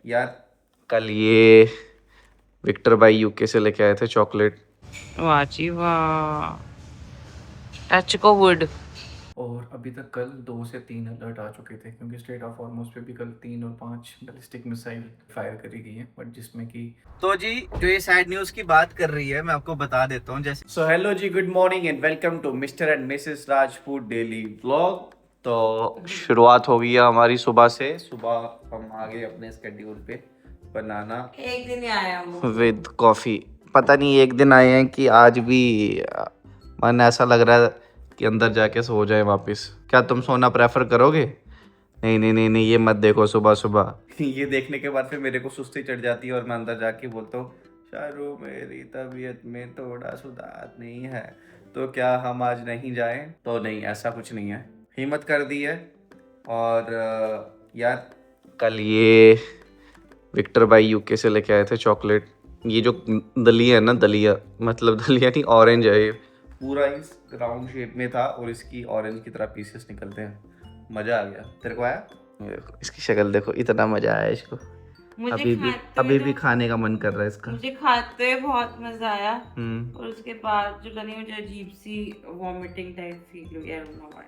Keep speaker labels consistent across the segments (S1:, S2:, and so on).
S1: यार कल ये विक्टर भाई यूके से लेके आए थे चॉकलेट।
S2: वाह जी वाह। टच को वुड।
S1: और अभी तक कल 2 से 3 अलर्ट आ चुके थे क्योंकि स्ट्रेट ऑफ हॉर्मुज पे भी कल 3 और 5 बैलिस्टिक मिसाइल फायर करी गई है, बट जिसमें कि
S3: तो जी जो ये सैड न्यूज की बात कर रही है मैं आपको बता देता हूँ। जैसे
S1: सो हेलो जी, good morning and welcome to mister and missus Rajput daily vlog. तो शुरुआत हो गई है हमारी सुबह से। सुबह हम आ गए अपने स्केड्यूल पे, बनाना
S2: एक दिन ही आया वो।
S1: With coffee. पता नहीं एक दिन आए हैं कि आज भी मन ऐसा लग रहा है कि अंदर जाके सो जाए वापस। क्या तुम सोना प्रेफर करोगे? नहीं नहीं नहीं नहीं, ये मत देखो सुबह सुबह। ये देखने के बाद फिर मेरे को सुस्ती चढ़ जाती है और मैं अंदर जाके बोलता हूँ, शारू मेरी तबीयत में थोड़ा सुधार नहीं है, तो क्या हम आज नहीं जाएं? तो नहीं, ऐसा कुछ नहीं है, हिम्मत कर दी है। और यार कल ये विक्टर भाई यूके से लेके आए थे चॉकलेट। ये जो दलिया है ना, दलिया मतलब दलिया नहीं, ऑरेंज है ये। पूरा इस राउंड शेप में था और इसकी ऑरेंज की तरह पीसेस निकलते हैं। मज़ा आ गया। तेरे को आया? ये देखो इसकी शक्ल देखो, इतना मज़ा आया इसको।
S2: मुझे
S1: अभी भी खाने का मन कर रहा है इसका।
S2: मुझे खाते हुए बहुत मजा आया।
S1: हम्म।
S2: और उसके बाद जो लगी मुझे अजीब सी वॉमिटिंग टाइप फील हुई। I don't know why।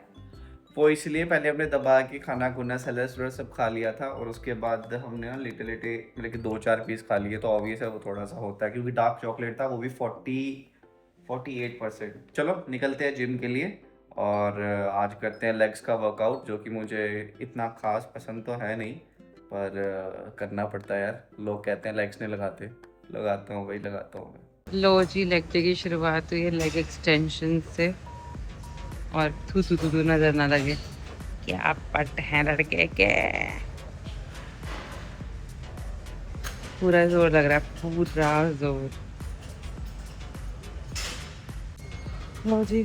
S1: वो इसलिए पहले हमने दबा के खाना खुना सैलेड सब खा लिया था और उसके बाद हमने ना लेटे लेटे मतलब कि 2-4 पीस खा लिए, तो ऑब्वियस है वो थोड़ा सा होता है क्योंकि डार्क चॉकलेट था, वो भी 48%। चलो निकलते हैं जिम के लिए और आज करते हैं लेग्स का वर्कआउट, जो कि मुझे इतना खास पसंद तो है नहीं, पर करना पड़ता है यार। लोग कहते हैं लेग्स नहीं लगाते, लगाता हूँ भाई, लगाता हूँ मैं।
S2: लो जी, लेग डे की शुरुआत हुई है लेग एक्सटेंशन से। और थू थू थू थू नजर ना लगे। क्या पट है लड़के के। पूरा जोर लग रहा है, पूरा जोर। लो जी,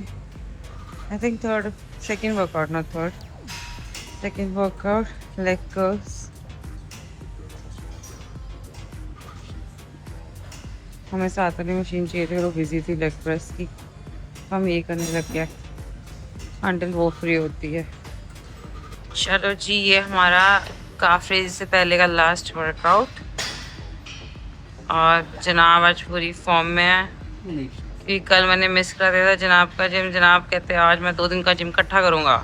S2: I think third second workout, not third, second workout leg curls. हमें साथ वाली मशीन चाहिए थी, वो बिजी थी लेग प्रेस की। हम ये करने लग गए अंटिल वो फ्री होती है। चलो जी, ये हमारा काफी से पहले का लास्ट वर्कआउट। और जनाब आज पूरी फॉर्म में है क्योंकि कल मैंने मिस कर दिया था जनाब का जिम। जनाब कहते हैं आज मैं 2 दिन का जिम इकट्ठा करूँगा।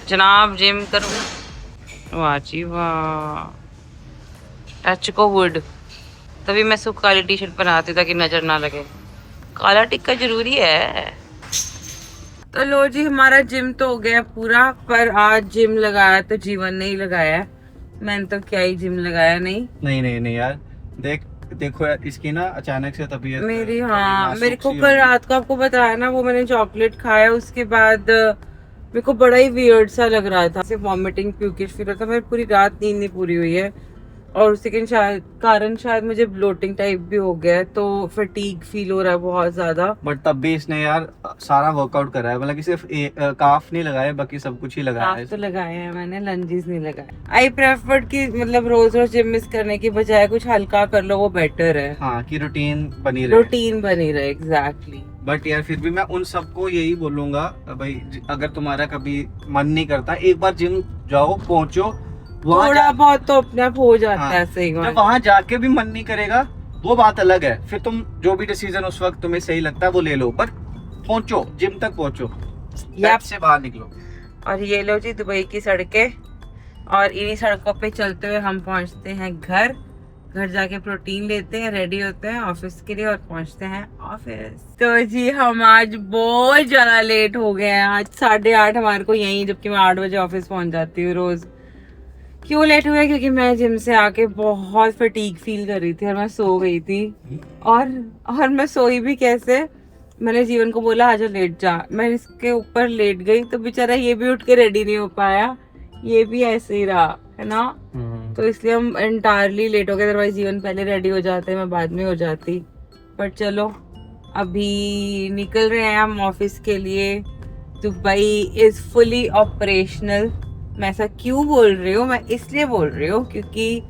S2: जनाब जिम करूँ। वाह जी वाह। टच को वुड। तभी मैं सुख काली टी शर्ट पहनाती ताकि नजर ना लगे। काला टिक्का जरूरी है। तो लो जी, हमारा जिम तो हो गया पूरा, पर आज जिम लगाया तो जीवन नहीं लगाया। मैंने तो क्या ही जिम लगाया। नहीं
S1: नहीं नहीं नहीं यार, देखो यार, इसकी ना अचानक से तबीयत
S2: मेरी,
S1: थोड़ी
S2: हाँ, मेरे
S1: नाजुक
S2: को
S1: सी
S2: कल
S1: होगी।
S2: रात को आपको बताया ना, वो मैंने चॉकलेट खाया उसके बाद मेरे को बड़ा ही वियर्ड सा लग रहा था, सिर्फ वॉमिटिंग प्यूकिश फील होता। मेरी पूरी रात नींद नहीं पूरी हुई है और उसी के शायद मुझे ब्लोटिंग टाइप भी हो गया है, तो फटीग फील हो रहा है बहुत ज्यादा।
S1: बट तब भी इसने यार सारा वर्कआउट करा है, मतलब कि सिर्फ काफ नहीं लगाया, बाकी सब कुछ ही लगाया है
S2: काफ तो
S1: इसने।
S2: लगाए हैं मैंने, लंजेस नहीं लगाए। आई प्रेफर्ड कि मतलब रोज रोज जिम मिस करने की बजाय कुछ हल्का कर लो, वो बेटर है।
S1: हाँ, कि रूटीन बनी रहे।
S2: रूटीन बनी रहे, एग्जैक्टली।
S1: बट यार फिर भी मैं उन सबको यही बोलूंगा, भाई अगर तुम्हारा कभी मन नहीं करता, एक बार जिम जाओ, पहुंचो वहाँ
S2: थोड़ा बहुत तो अपने आप हो जाता
S1: हाँ,
S2: है, सही
S1: जब
S2: बात।
S1: वहां जाके भी मन नहीं करेगा वो बात अलग है, फिर तुम जो भी डिसीजन उस वक्त तुम्हें सही लगता है वो ले लो, पर पहुंचो, जिम तक पहुंचो, बेड से बाहर निकलो।
S2: और ये लो जी दुबई की सड़कें, और इन्हीं सड़कों पे चलते हुए हम पहुंचते हैं घर। घर जाके प्रोटीन लेते हैं, रेडी होते हैं ऑफिस के लिए और पहुंचते हैं ऑफिस। तो जी हम आज बहुत ज्यादा लेट हो गए हैं। आज 8:30 हमारे को यहीं, जबकि मैं 8 बजे ऑफिस पहुंच जाती हूँ रोज। क्यों लेट हुआ? क्योंकि मैं जिम से आके बहुत फटीग फील कर रही थी और मैं सो गई थी। और मैं सोई भी कैसे, मैंने जीवन को बोला आजा लेट जा, मैं इसके ऊपर लेट गई तो बेचारा ये भी उठ के रेडी नहीं हो पाया, ये भी ऐसे ही रहा है ना। तो इसलिए हम एंटायरली लेट हो गए, अदरवाइज जीवन पहले रेडी हो जाते, मैं बाद में हो जाती। पर चलो अभी निकल रहे हैं हम ऑफिस के लिए। Dubai is fully operational. मैं ऐसा क्यों बोल रही हूँ? मैं इसलिए बोल रही हूँ क्योंकि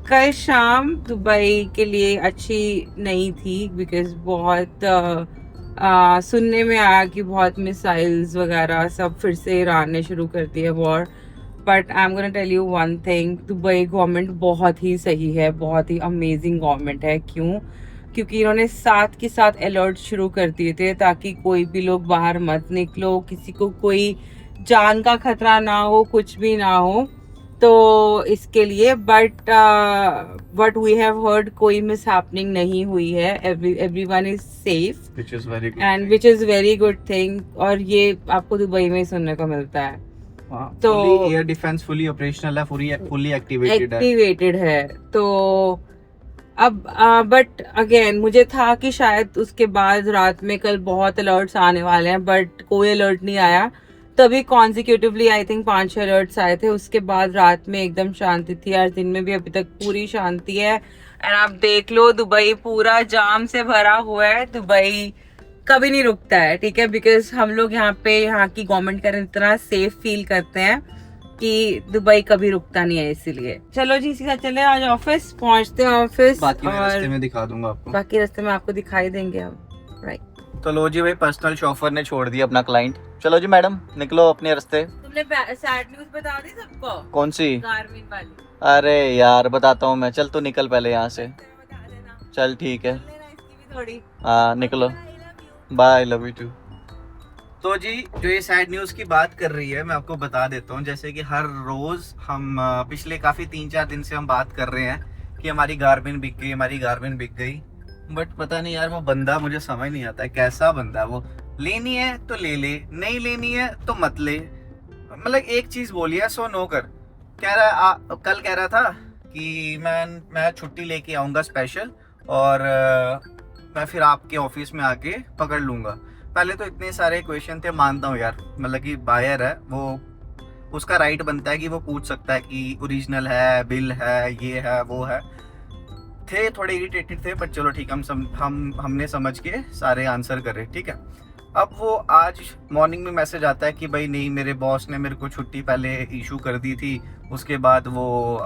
S2: कल शाम दुबई के लिए अच्छी नहीं थी, बिकॉज बहुत सुनने में आया कि बहुत मिसाइल्स वगैरह सब फिर से ईरान ने शुरू कर दिए war. But I am gonna tell you one thing, Dubai government बहुत ही सही है, बहुत ही अमेजिंग गवर्नमेंट है। क्यों? क्योंकि इन्होंने साथ के साथ अलर्ट शुरू कर दिए थे ताकि कोई भी लोग बाहर मत निकलो, किसी को कोई जान का खतरा ना हो, कुछ भी ना हो, तो इसके लिए। बट वी हैव हर्ड कोई मिस हैपनिंग नहीं हुई है, everyone is safe
S3: which is very good
S2: and
S3: thing.
S2: Which is very good thing. और ये आपको दुबई में ही सुनने को मिलता है।
S3: हाँ,
S2: तो
S3: fully air defence fully operational है, फुली एक्टिवेटेड है।
S2: एक्टिवेटेड है। तो अब बट अगेन मुझे था कि शायद उसके बाद रात में कल बहुत अलर्ट्स आने वाले हैं, बट कोई अलर्ट नहीं आया। तभी कॉन्जिक्यूटिवली आई थिंक 5-6 अलर्ट्स आए थे, उसके बाद रात में एकदम शांति थी। आज दिन में भी अभी तक पूरी शांति है। एंड आप देख लो दुबई पूरा जाम से भरा हुआ है। दुबई कभी नहीं रुकता है, ठीक है, बिकॉज हम लोग यहाँ पे यहाँ की गवर्नमेंट का इतना सेफ फील करते हैं कि दुबई कभी रुकता नहीं है। इसीलिए चलो जी, इसी साथ चले आज ऑफिस, पहुंचते हैं ऑफिस
S3: बाकी मैं रास्ते
S2: और
S3: में दिखा दूंगा आपको।
S2: बाकी रास्ते में आपको दिखाई देंगे हम, राइट।
S3: तो लो जी भाई, पर्सनल शॉफर ने छोड़ दिया अपना क्लाइंट। चलो जी मैडम, निकलो अपने रास्ते।
S2: तुमने सैड न्यूज बता दी सबको?
S3: कौन सी?
S2: गारमिन वाली।
S3: अरे यार बताता हूँ मैं, चल तू निकल पहले यहाँ से।
S2: बता देना,
S3: चल ठीक है,
S2: चल लेना इसकी भी थोड़ी।
S3: हाँ निकलो, बाय, लव यू टू। तो जी, जो ये सैड न्यूज़ की बात कर रही है, मैं आपको बता देता हूँ। जैसे कि हर रोज़ हम पिछले काफ़ी 3-4 दिन से हम बात कर रहे हैं कि हमारी गारमिन बिक गई, हमारी गारमिन बिक गई। बट पता नहीं यार, वो बंदा मुझे समझ नहीं आता है कैसा बंदा है वो। लेनी है तो ले ले, नहीं लेनी है तो मत ले। मतलब एक चीज़ बोली है सो नो कर। कह रहा कल कह रहा था कि मैं छुट्टी लेके आऊँगा स्पेशल, और मैं फिर आपके ऑफिस में आके पकड़ लूँगा। पहले तो इतने सारे क्वेश्चन थे, मानता हूँ यार, मतलब कि बायर है वो, उसका राइट बनता है कि वो पूछ सकता है कि ओरिजिनल है, बिल है, ये है, वो है। थे थोड़े इरिटेटेड थे, बट चलो ठीक, हमने समझ के सारे आंसर करे, ठीक है। अब वो आज मॉर्निंग में मैसेज आता है कि भाई नहीं, मेरे बॉस ने मेरे को छुट्टी पहले इशू कर दी थी, उसके बाद वो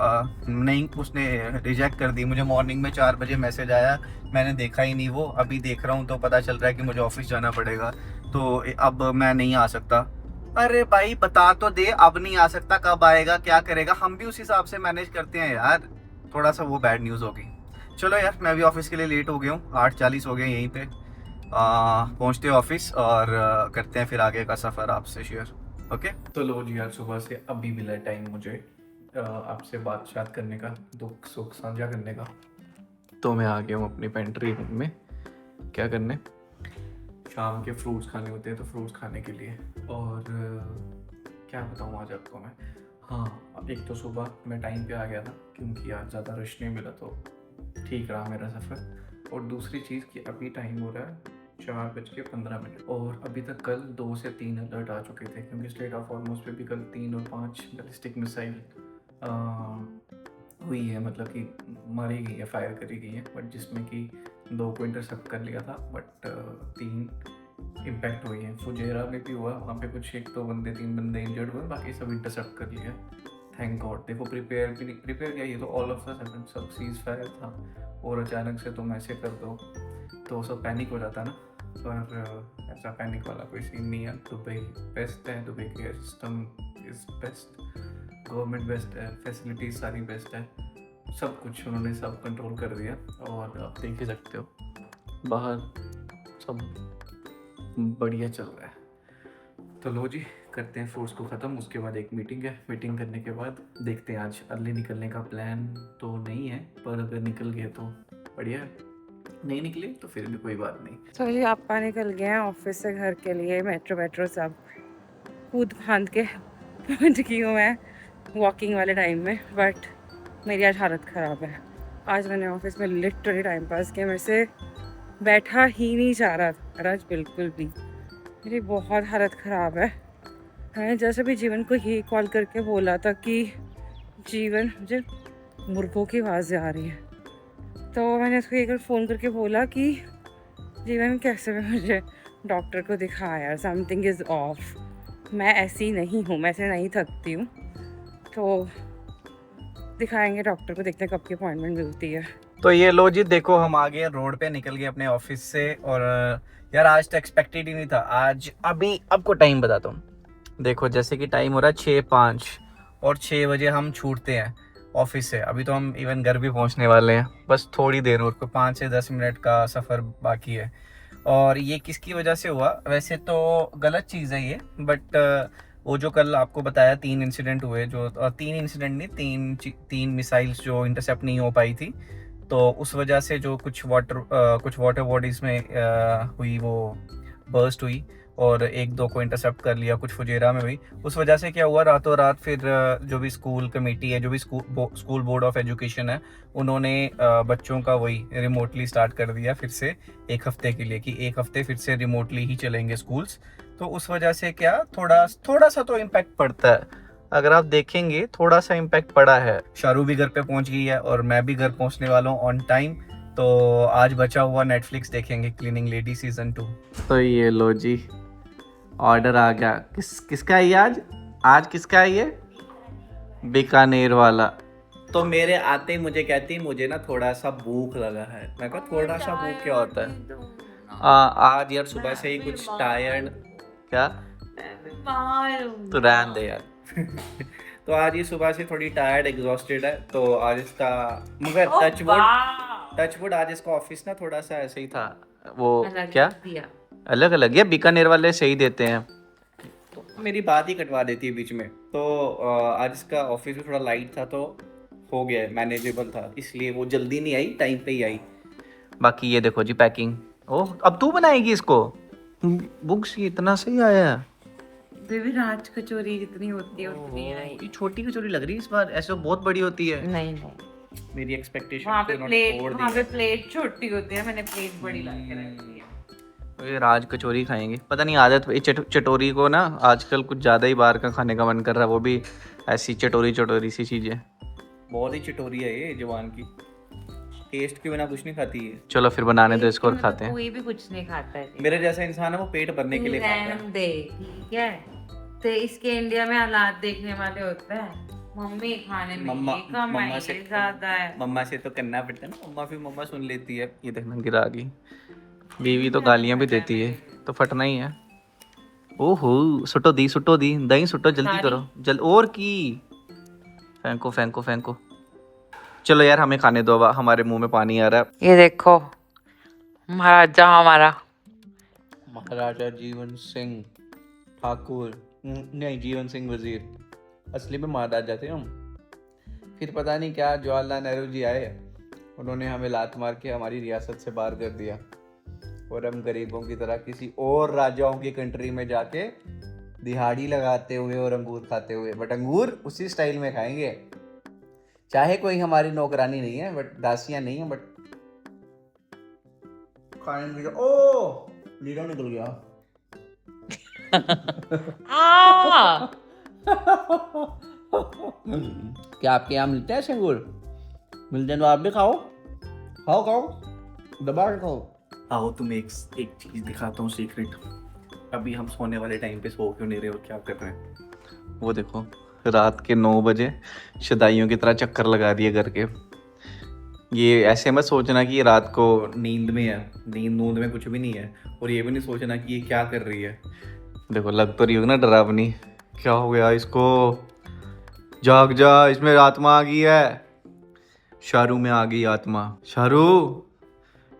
S3: नहीं, उसने रिजेक्ट कर दी। मुझे मॉर्निंग में 4 बजे मैसेज आया, मैंने देखा ही नहीं, वो अभी देख रहा हूँ तो पता चल रहा है कि मुझे ऑफिस जाना पड़ेगा, तो अब मैं नहीं आ सकता। अरे भाई बता तो दे, अब नहीं आ सकता, कब आएगा, क्या करेगा, हम भी उस हिसाब से मैनेज करते हैं यार। थोड़ा सा वो बैड न्यूज़ हो गई। चलो यार, मैं भी ऑफिस के लिए लेट हो गया हूँ, 8:40 हो गए यहीं पे। पहुँचते ऑफिस और करते हैं फिर आगे का सफ़र आपसे शेयर, ओके। तो लो जी यार, सुबह से अभी मिला टाइम मुझे आपसे बात करने का, दुख सुख साझा करने का। तो मैं आ गया हूँ अपनी पेंट्री रूम में। क्या करने? शाम के फ्रूट्स खाने होते हैं, तो फ्रूट्स खाने के लिए। और क्या बताऊँ आज आपको मैं। हाँ, एक तो सुबह मैं टाइम पे आ गया था क्योंकि आज ज़्यादा रश नहीं मिला, तो ठीक रहा मेरा सफ़र। और दूसरी चीज़ कि अभी टाइम हो रहा है 4:15 और अभी तक कल 2 से 3 अलर्ट आ चुके थे, क्योंकि स्टेट ऑफ हॉर्मुज़ पे भी कल 3 और 5 बैलिस्टिक मिसाइल हुई है, मतलब कि मारी गई है, फायर करी गई है, बट जिसमें कि 2 को इंटरसेप्ट कर लिया था, बट 3 इम्पैक्ट हुई है। फुजेरा में भी हुआ, वहाँ पे कुछ 3 बंदे इंजर्ड हुए, बाकी सब इंटरसेप्ट कर लिया। Thank God. देखो प्रिपेयर किया, ये तो ऑल ऑफ द सडन सब सीज फायर था, और अचानक से तुम ऐसे कर दो तो सब पैनिक हो जाता ना। पर ऐसा पैनिक वाला कोई सीन नहीं है। दुबई बेस्ट है, दुबई के system is best, government best है, फैसिलिटीज सारी बेस्ट है, सब कुछ उन्होंने सब कंट्रोल कर दिया। और आप देख ही सकते हो बाहर सब बढ़िया चल रहा है। तो लो जी, करते हैं फ्रूट्स को ख़त्म, उसके बाद एक मीटिंग है। मीटिंग करने के बाद देखते हैं। आज अर्ली निकलने का प्लान तो नहीं है, पर अगर निकल गए तो बढ़िया है, नहीं निकले तो फिर भी कोई बात नहीं।
S2: तो ये आपका निकल गए हैं ऑफिस से घर के लिए, मेट्रो सब कूद फांद के पहुँच गई हूँ मैं वॉकिंग वाले टाइम में। बट मेरी आज हालत ख़राब है। आज मैंने ऑफिस में लिटरली टाइम पास किया, मेरे से बैठा ही नहीं जा रहा था आज बिल्कुल भी। मेरी बहुत हालत ख़राब है। मैंने जैसे भी जीवन को यही कॉल करके बोला था कि जीवन, मुझे मुर्गों की आवाज़ें आ रही है, तो मैंने उसको एक बार फ़ोन करके बोला कि जीवन कैसे में मुझे डॉक्टर को दिखाया यार, समथिंग इज़ ऑफ। मैं ऐसी नहीं हूँ, मैं ऐसे नहीं थकती हूँ, तो दिखाएंगे डॉक्टर को, देखते हैं कब की अपॉइंटमेंट मिलती है।
S3: तो ये लो जी, देखो हम आ गए रोड पे, निकल गए अपने ऑफिस से। और यार आज तो एक्सपेक्टेड ही नहीं था। आज अभी आपको टाइम बताता हूँ। देखो जैसे कि टाइम हो रहा है 6:05 और 6 बजे हम छूटते हैं ऑफिस से। अभी तो हम इवन घर भी पहुंचने वाले हैं, बस थोड़ी देर और 5 से 10 मिनट का सफ़र बाकी है। और ये किसकी वजह से हुआ? वैसे तो गलत चीज़ है ये, बट वो जो कल आपको बताया 3 इंसिडेंट हुए, जो 3 इंसिडेंट नहीं, 3 मिसाइल्स जो इंटरसेप्ट नहीं हो पाई थी, तो उस वजह से जो कुछ वाटर बॉडीज़ में हुई, वो बर्स्ट हुई और 1-2 को इंटरसेप्ट कर लिया, कुछ फुजेरा में हुई। उस वजह से क्या हुआ, रातों रात फिर जो भी स्कूल कमेटी है, जो भी स्कूल बोर्ड ऑफ एजुकेशन है, उन्होंने बच्चों का वही रिमोटली स्टार्ट कर दिया फिर से 1 हफ्ते के लिए, कि 1 हफ्ते फिर से रिमोटली ही चलेंगे स्कूल्स। तो उस वजह से क्या थोड़ा सा तो इम्पैक्ट पड़ता है। अगर आप देखेंगे थोड़ा सा इम्पैक्ट पड़ा है। शारू भी घर पे पहुंच गई है और मैं भी घर पहुंचने वाला हूँ ऑन टाइम। तो आज बचा हुआ नेटफ्लिक्स देखेंगे, क्लीनिंग लेडी सीजन 2।
S1: तो ये लो जी, ऑर्डर आ गया। किसका है ये आज किसका है ये? बीकानेर वाला।
S3: तो मेरे आते ही मुझे कहती, मुझे ना थोड़ा सा भूख लगा है। मैं कहा थोड़ा सा भूख क्या होता है? आज यार सुबह से ही कुछ टायर्ड। क्या? तो रहने दे यार। तो आज ये सुबह से थोड़ी टायर्ड एग्जॉस्टेड है, तो आज इसका, मगर टचवुड आज इसका ऑफिस ना थोड़ा सा ऐसे ही था। वो क्या अलग अलग है, बीकानेर वाले सही देते हैं, तो मेरी बात ही कटवा देती है बीच में। तो आज इसका ऑफिस भी थोड़ा लाइट था, तो हो गया, मैनेजेबल था, इसलिए वो जल्दी नहीं आई, टाइम पे ही आई। बाकी ये देखो जी पैकिंग। ओह, अब तू बनाएगी इसको? बुक्स ये इतना सही आया है।
S2: बेबी राज कचौरी जितनी होती है उतनी नहीं।
S3: ये छोटी कचौरी लग रही है इस बार, ऐसे तो बहुत बड़ी होती है।
S2: नहीं
S3: मेरी एक्सपेक्टेशन
S2: वहाँ पे प्लेट छोटी होती है, मैंने प्लेट बड़ी ला के रखी है।
S3: ये राज कचौरी खाएंगे, पता नहीं आदत चटोरी को ना आजकल कुछ ज़्यादा ही बाहर का खाने का मन कर रहा है, वो भी ऐसी चटोरी सी चीज़ें। बहुत ही चटोरी है ये जवान की, टेस्ट के बिना कुछ नहीं खाती है। चलो फिर बनाने दो इसको और खाते हैं।
S2: कोई भी कुछ नहीं खाता है,
S3: मेरे जैसा इंसान है वो पेट भरने के लिए खाता है।
S2: दे ठीक है, तो इसके इंडिया में हालात देखने वाले होते हैं। मम्मी खाने में मम्मा से ज्यादा है,
S3: मम्मा से तो करना पड़ता है ना, मम्मा फिर मम्मा सुन लेती है। ये देखना गिरा गई, बीवी तो गालियां भी देती है, तो फटना ही है। ओहो, सुटो दी दही सुटो, जल्दी करो जल, और की फेंको। चलो यार हमें खाने दो, हमारे मुंह में पानी आ रहा है।
S2: ये देखो महाराजा,
S3: महाराजा जीवन सिंह ठाकुर, नहीं जीवन सिंह वजीर, असली में महाराजा थे हम। फिर पता नहीं क्या जवाहरलाल नेहरू जी आए, उन्होंने हमें लात मार के हमारी रियासत से बाहर कर दिया, और हम गरीबों की तरह किसी और राजाओं की कंट्री में जाके दिहाड़ी लगाते हुए और अंगूर खाते हुए, बट अंगूर उसी स्टाइल में खाएंगे। चाहे कोई हमारी नौकरानी नहीं है, बट दासियां नहीं है, बट खाने में। ओ लीडो निकल गया। क्या आपके यहाँ मिलते हैं अंगूर? मिलते हैं तो आप भी खाओ, दबा के खाओ। आओ तुम्हें एक चीज दिखाता हूँ सीक्रेट। अभी हम सोने वाले टाइम पे सो क्यों नहीं रहे और क्या कर रहे हैं? वो देखो, रात के 9 बजे शदाइयों की तरह चक्कर लगा दिए करके। ये ऐसे मत सोचना कि ये रात को नींद में है, नींद में कुछ भी नहीं है, और ये भी नहीं सोचना कि ये क्या कर रही है। देखो लग तो रही होगी ना डरावनी। क्या हो गया इसको? जाग जा, इसमें आत्मा आ गई है। शारू में आ गई आत्मा। शारू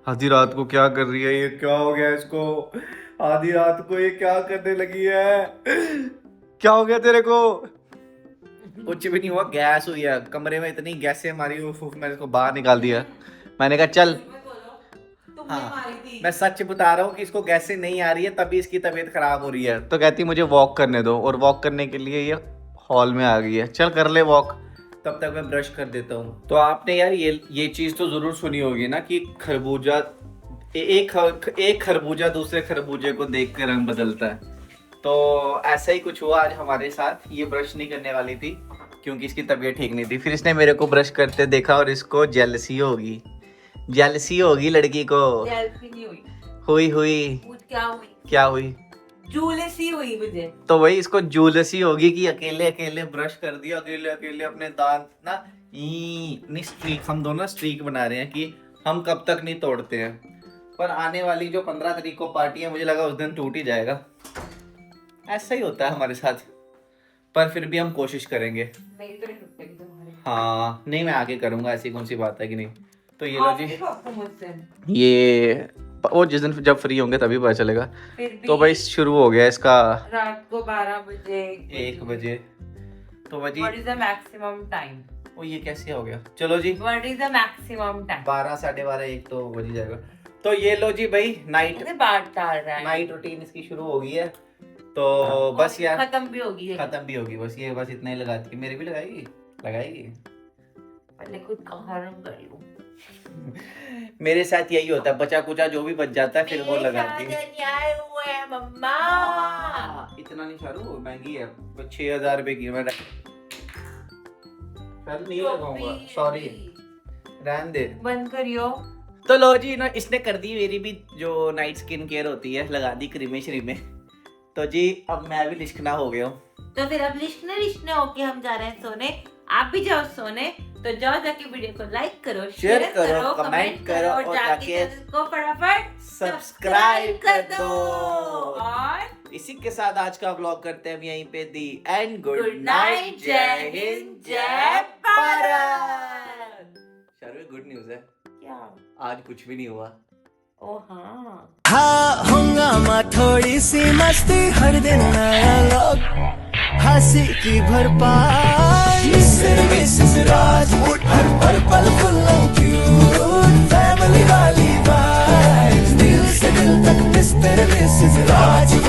S3: आधी रात को क्या कर रही है ये? क्या हो गया इसको? आधी रात को ये क्या करने लगी है? क्या हो गया तेरे को? कुछ भी नहीं हुआ, गैस हुई है कमरे में, इतनी गैसें मारी, मैंने इसको बाहर निकाल दिया। मैंने कहा चल, हाँ मैं सच बता रहा हूँ कि इसको गैसें नहीं आ रही है, तभी इसकी तबीयत खराब हो रही है। तो कहती मुझे वॉक करने दो, और वॉक करने के लिए ये हॉल में आ गई है। चल कर ले वॉक, तब तक मैं ब्रश कर देता हूँ। तो आपने यार ये चीज तो जरूर सुनी होगी ना कि खरबूजा, एक खरबूजा दूसरे खरबूजे को देख कर रंग बदलता है। तो ऐसा ही कुछ हुआ आज हमारे साथ। ये ब्रश नहीं करने वाली थी क्योंकि इसकी तबीयत ठीक नहीं थी, फिर इसने मेरे को ब्रश करते देखा और इसको जेलसी होगी लड़की को।
S2: जेलसी नहीं
S3: हुई। क्या हुई?
S2: जूलसी हुई मुझे।
S3: तो वही इसको जूलसी होगी कि अकेले ब्रश कर दिया, अकेले अपने दांत ना नहीं स्ट्रीक, हम दोनों स्ट्रीक बना रहे हैं कि हम कब तक नहीं तोड़ते हैं। पर आने वाली जो 15 तारीख को पार्टी है, मुझे लगा उस दिन टूट ही जाएगा। ऐसा ही होता है हमारे साथ। पर फिर भी हम कोशिश करेंगे।
S2: मेरी तो नहीं टूटेगी तुम्हारी।
S3: हाँ नहीं, मैं आगे करूंगा, ऐसी कौन सी बात है कि नहीं। तो ये लो
S2: आप
S3: जी,
S2: भी ठोको मुझसे।
S3: ये वो जिस दिन जब फ्री होंगे तभी पता चलेगा।
S2: फिर भी
S3: तो भाई शुरू हो गया इसका
S2: रात को 12 बजे
S3: 1 बजे। तो भाई
S2: what is the maximum time?
S3: वो ये कैसे हो गया। चलो जी,
S2: what is the maximum time?
S3: 12 साढ़े 12 1 तो बज ही जाएगा। तो ये लो जी भाई, नाइट
S2: बात डाल रहा है।
S3: नाइट रूटीन इसकी शुरू हो गई है। तो बस यार
S2: खत्म भी होगी ये।
S3: खत्म भी होगी, बस ये बस इतना ही लगाती है। मेरी भी लगाएगी
S2: पहले खुद का हरम कर लूं।
S3: मेरे साथ यही होता है, बचा कुचा जो भी बच जाता है फिर वो लगाती है।
S2: है मम्मा।
S3: इतना नहीं शारू, महंगी है, 6000 रुपए की। मैं नहीं लगाऊंगा, सॉरी, रहने दे।
S2: बंद करियो।
S3: तो लो जी ना, इसने कर दी मेरी भी जो नाइट स्किन केयर होती है, लगा दी क्रीमे श्रीमे। तो जी अब मैं भी लिश्कना हो गया हूँ।
S2: तो फिर अब लिश्कने होके हम जा रहे हैं सोने। आप भी जाओ सोने। तो जाओ जाके वीडियो को लाइक करो,
S3: शेयर करो, कमेंट करो और जाके
S2: चैनल को फटाफट
S3: सब्सक्राइब कर दो।
S2: और
S3: इसी के साथ आज का व्लॉग करते हैं हम यहीं पे the end good
S2: good
S3: night.
S2: Night, जय हिंद, जय भारत।
S3: शारू गुड न्यूज है,
S2: क्या?
S3: आज कुछ भी नहीं हुआ।
S2: ओ हाँ,
S4: हाँ हंगामा थोड़ी सी मस्ती, हर दिन नया लोग हंसी की भरपाई। मिस्टर मिसेस राजपूत, हर पल फुल ऑफ क्यूट, फैमिली वाली वाइब्स, दिल से दिल तक मिस्टर मिसेस राजपूत।